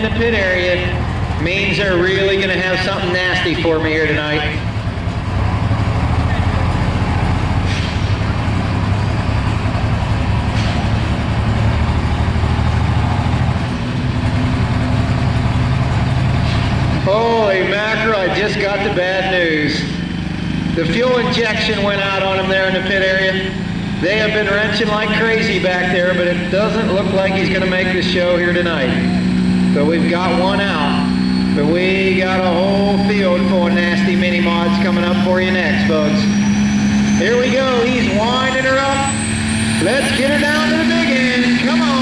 in the pit area means they're really going to have something nasty for me here tonight. Holy mackerel, I just got the bad news. The fuel injection went out on him there in the pit area. They have been wrenching like crazy back there, but it doesn't look like he's going to make the show here tonight. So we've got one out, but we got a whole field full of nasty mini mods coming up for you next, folks. Here we go. He's winding her up. Let's get her down to the big end. Come on.